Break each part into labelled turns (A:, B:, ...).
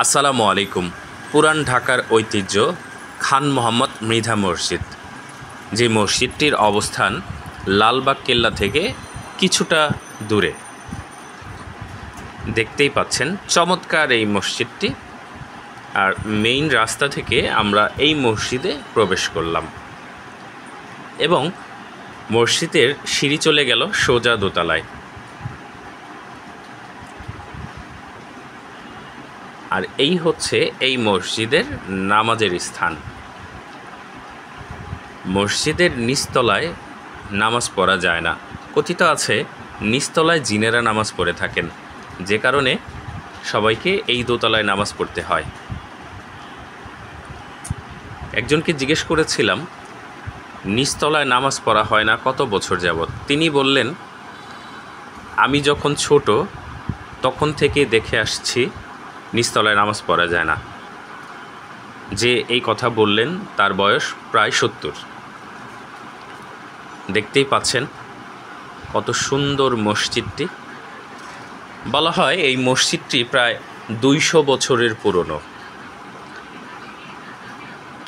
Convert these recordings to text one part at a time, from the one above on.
A: আসসালামু আলাইকুম। পুরান ঢাকার ঐতিহ্য খান মোহাম্মদ মৃধা মসজিদ, যে মসজিদটির অবস্থান লালবাগ কেল্লা থেকে কিছুটা দূরে। দেখতেই পাচ্ছেন চমৎকার এই মসজিদটি। আর মেইন রাস্তা থেকে আমরা এই মসজিদে প্রবেশ করলাম এবং মসজিদের সিঁড়ি চলে গেল সোজা দোতলায়। আর এই হচ্ছে এই মসজিদের নামাজের স্থান। মসজিদের নিচতলায় নামাজ পড়া যায় না। কথিত আছে নিচতলায় জিনেরা নামাজ পড়ে থাকেন, যে কারণে সবাইকে এই দোতলায় নামাজ পড়তে হয়। একজনকে জিজ্ঞেস করেছিলাম নিচতলায় নামাজ পড়া হয় না কত বছর যাবৎ। তিনি বললেন, আমি যখন ছোট তখন থেকে দেখে আসছি নিচতলায় নামাজ পড়া যায় না। যে এই কথা বললেন তার বয়স প্রায় 70। দেখতেই পাচ্ছেন কত সুন্দর মসজিদটি। বলা হয় এই মসজিদটি প্রায় 200 বছরের পুরনো,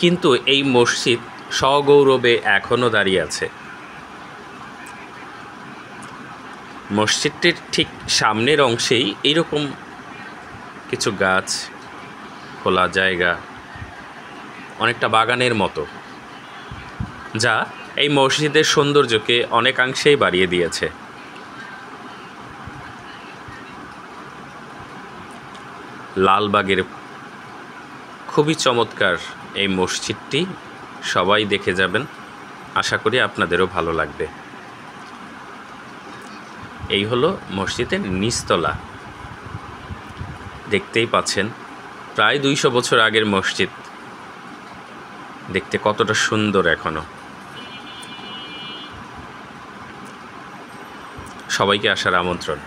A: কিন্তু এই মসজিদ সগৌরবে এখনও দাঁড়িয়ে আছে। মসজিদটির ঠিক সামনের অংশেই এইরকম কিছু গাছ, খোলা জায়গা, অনেকটা বাগানের মতো, যা এই মসজিদের সৌন্দর্যকে অনেকাংশেই বাড়িয়ে দিয়েছে। লালবাগের খুবই চমৎকার এই মসজিদটি, সবাই দেখে যাবেন। আশা করি আপনাদেরও ভালো লাগবে। এই হলো মসজিদের নিচতলা। দেখতেই পাচ্ছেন প্রায় 200 বছর আগের মসজিদ, দেখতে কতটা সুন্দর এখনো। সবাইকে আসার আমন্ত্রণ।